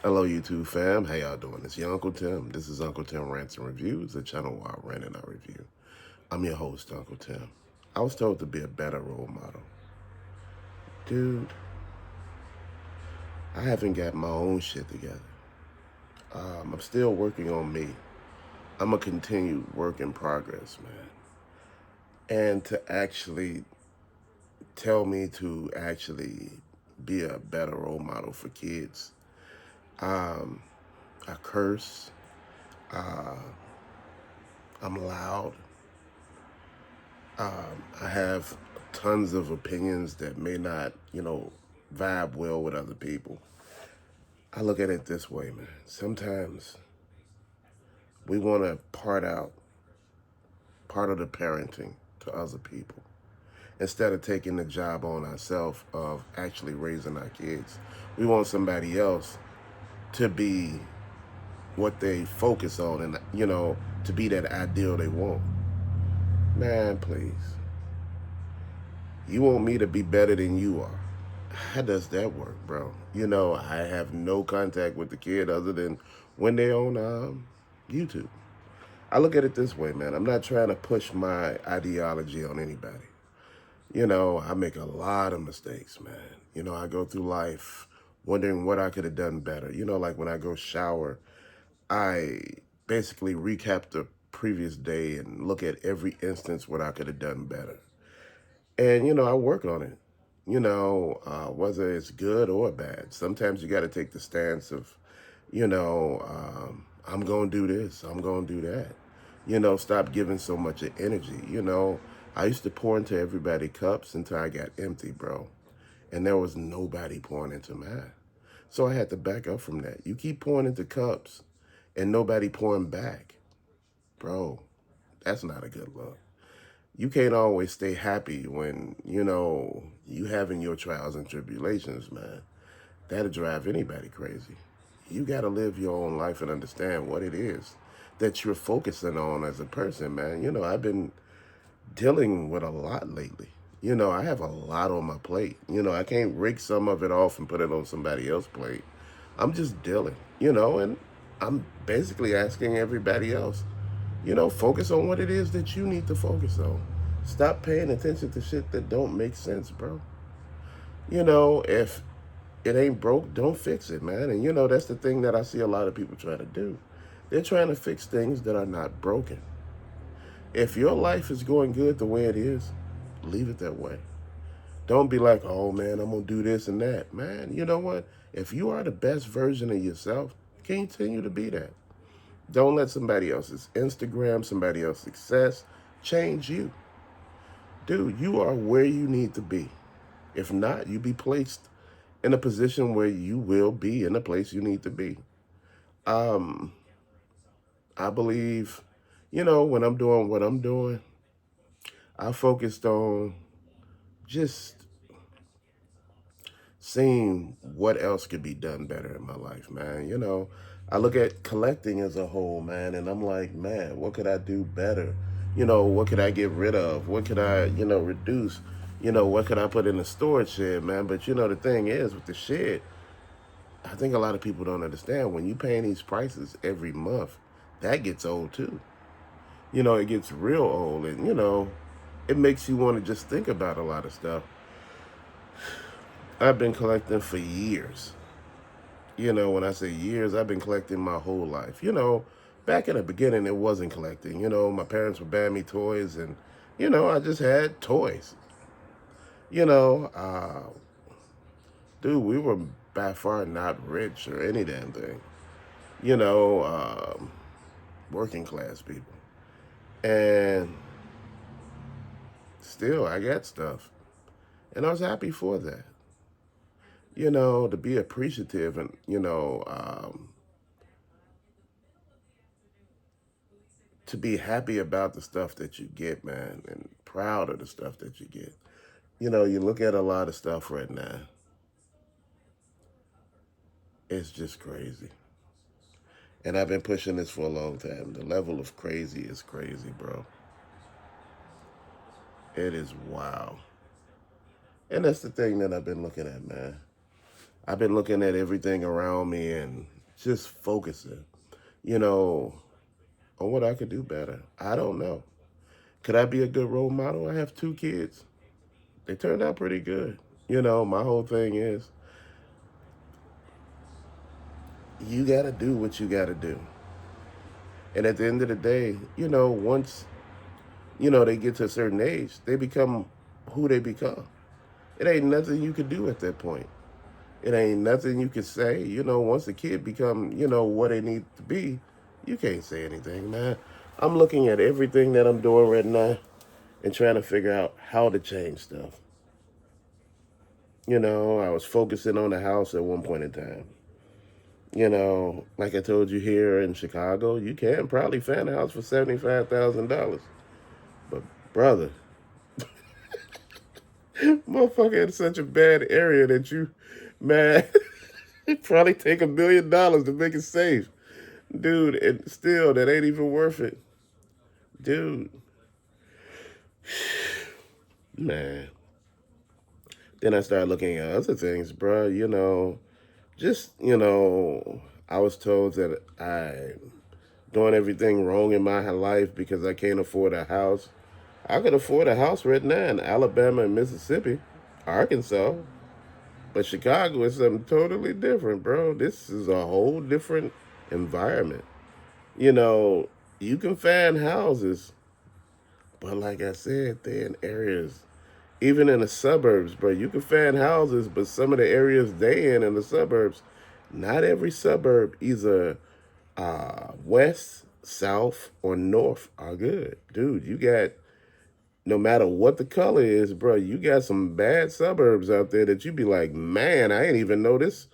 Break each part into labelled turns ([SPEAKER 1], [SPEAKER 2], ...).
[SPEAKER 1] Hello, YouTube fam. How y'all doing? It's your Uncle Tim. This is Uncle Tim Rants and Reviews, the channel where I rant and I review. I'm your host, Uncle Tim. I was told to be a better role model. Dude, I haven't got my own shit together. I'm still working on me. I'm a continued work in progress, man. And to actually tell me to actually be a better role model for kids, um, I curse, uh, I'm loud, I have tons of opinions that may not, vibe well with other people. I look at it this way, man. Sometimes we want to part out part of the parenting to other people instead of taking the job on ourselves of actually raising our kids. We want somebody else to be what they focus on and, to be that ideal they want. Man, please. You want me to be better than you are. How does that work, bro? I have no contact with the kid other than when they're on YouTube. I look at it this way, man. I'm not trying to push my ideology on anybody. I make a lot of mistakes, man. I go through life wondering what I could have done better. Like when I go shower, I basically recap the previous day and look at every instance what I could have done better. And, I work on it, whether it's good or bad. Sometimes you got to take the stance of, I'm going to do this, I'm going to do that. Stop giving so much of energy. I used to pour into everybody cups until I got empty, bro. And there was nobody pouring into mine. So I had to back up from that. You keep pouring into cups and nobody pouring back, bro, that's not a good look. You can't always stay happy when, you having your trials and tribulations, man. That'll drive anybody crazy. You got to live your own life and understand what it is that you're focusing on as a person, man. I've been dealing with a lot lately. I have a lot on my plate. I can't rake some of it off and put it on somebody else's plate. I'm just dealing, and I'm basically asking everybody else, focus on what it is that you need to focus on. Stop paying attention to shit that don't make sense, bro. If it ain't broke, don't fix it, man. And that's the thing that I see a lot of people try to do. They're trying to fix things that are not broken. If your life is going good the way it is, leave it that way. Don't be like, oh man, I'm gonna do this and that. Man, you know what? If you are the best version of yourself, continue to be that. Don't let somebody else's Instagram, somebody else's success change you. Dude, you are where you need to be. If not, you be placed in a position where you will be in the place you need to be. Um, I believe, when I'm doing what I'm doing, I focused on just seeing what else could be done better in my life, man. I look at collecting as a whole, man, and I'm like, man, what could I do better? What could I get rid of? What could I, reduce? What could I put in the storage shed, man? But the thing is with the shed, I think a lot of people don't understand when you paying these prices every month, that gets old too. It gets real old, and it makes you want to just think about a lot of stuff. I've been collecting for years. When I say years, I've been collecting my whole life. Back in the beginning, it wasn't collecting. My parents would buy me toys, and I just had toys. You know, uh, dude, we were by far not rich or any damn thing. You know, um, Working class people, and still, I got stuff, and I was happy for that. To be appreciative and to be happy about the stuff that you get, man, and proud of the stuff that you get. You look at a lot of stuff right now, it's just crazy. And I've been pushing this for a long time. The level of crazy is crazy, bro. It is wow. And that's the thing that I've been looking at, man. I've been looking at everything around me and just focusing, you know, on what I could do better. I don't know. Could I be a good role model? I have 2 kids. They turned out pretty good. My whole thing is you got to do what you got to do. And at the end of the day, once, they get to a certain age, they become who they become. It ain't nothing you can do at that point. It ain't nothing you can say. Once a kid become, what they need to be, you can't say anything, man. I'm looking at everything that I'm doing right now and trying to figure out how to change stuff. I was focusing on the house at one point in time. Like I told you here in Chicago, you can probably find a house for $75,000. But brother, motherfucker in such a bad area that man, it probably take $1 million to make it safe, dude. And still, that ain't even worth it, dude. Man. Then I started looking at other things, bro. Just I was told that I doing everything wrong in my life because I can't afford a house. I could afford a house right now in Alabama and Mississippi, Arkansas. But Chicago is something totally different, bro. This is a whole different environment. You know, you can find houses, but like I said, they're in areas, even in the suburbs, bro. You can find houses, but some of the areas they in the suburbs, not every suburb, either west, south, or north are good. Dude, you got, no matter what the color is, bro, you got some bad suburbs out there that you be like, man, I ain't even know this.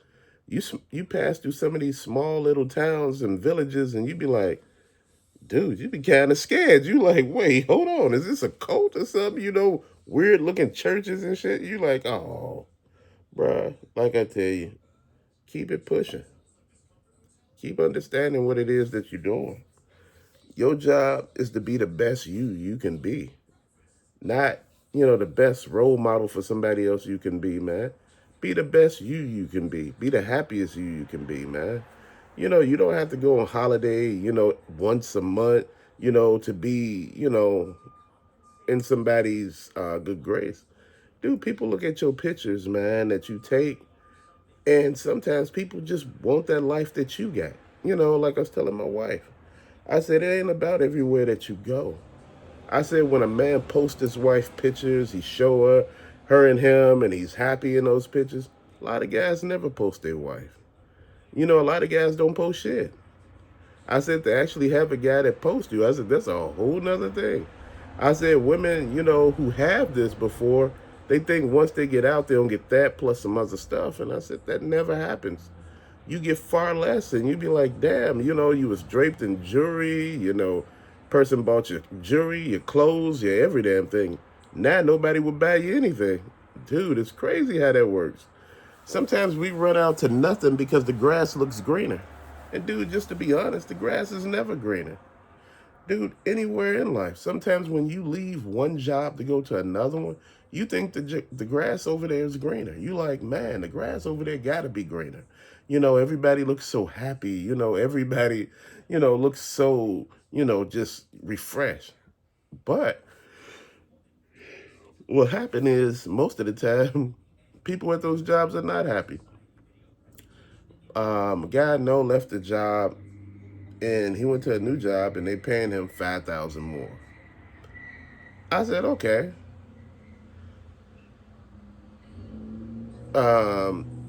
[SPEAKER 1] You pass through some of these small little towns and villages, and you be like, dude, you be kind of scared. You like, wait, hold on, is this a cult or something? Weird looking churches and shit. You like, oh, bruh, like I tell you, keep it pushing. Keep understanding what it is that you're doing. Your job is to be the best you can be. Not, the best role model for somebody else you can be, man. Be the best you can be. Be the happiest you can be, man. You don't have to go on holiday, once a month, to be, in somebody's good grace. Dude, people look at your pictures, man, that you take, and sometimes people just want that life that you got. Like I was telling my wife, I said, it ain't about everywhere that you go. I said, when a man posts his wife pictures, he show her and him, and he's happy in those pictures. A lot of guys never post their wife. A lot of guys don't post shit. I said, to actually have a guy that posts you, I said, that's a whole nother thing. I said, women, who have this before, they think once they get out, they'll get that plus some other stuff. And I said, that never happens. You get far less, and you be like, damn, you was draped in jewelry, person bought your jewelry, your clothes, your every damn thing. Now nobody would buy you anything. Dude, it's crazy how that works. Sometimes we run out to nothing because the grass looks greener. And dude, just to be honest, the grass is never greener. Dude, anywhere in life, sometimes when you leave one job to go to another one, you think the grass over there is greener. You like, man, the grass over there got to be greener. Everybody looks so happy. Everybody, looks so, just refreshed. But what happened is most of the time, people at those jobs are not happy. A guy I know left the job and he went to a new job and they paying him 5,000 more. I said, okay.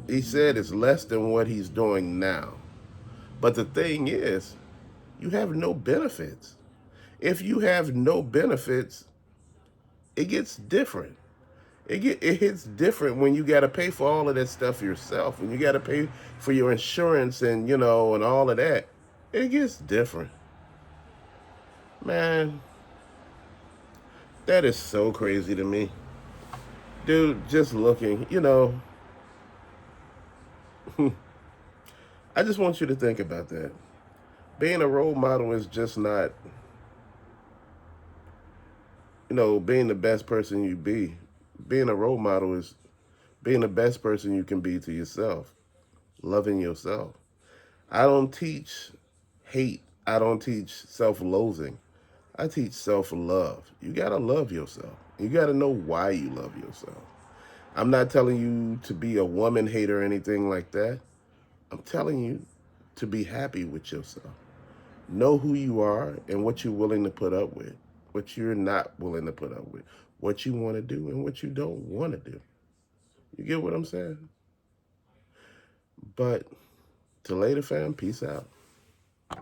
[SPEAKER 1] He said it's less than what he's doing now. But the thing is, you have no benefits. If you have no benefits, it gets different. It hits different when you got to pay for all of that stuff yourself. When you got to pay for your insurance and and all of that, it gets different. Man, that is so crazy to me, dude. Just looking, I just want you to think about that. Being a role model is just not, being the best person you be. Being a role model is being the best person you can be to yourself. loving yourself. I don't teach hate. I don't teach self-loathing. I teach self-love. You got to love yourself. You got to know why you love yourself. I'm not telling you to be a woman hater or anything like that. I'm telling you to be happy with yourself. Know who you are and what you're willing to put up with, what you're not willing to put up with, what you want to do and what you don't want to do. You get what I'm saying? But to later, fam, peace out.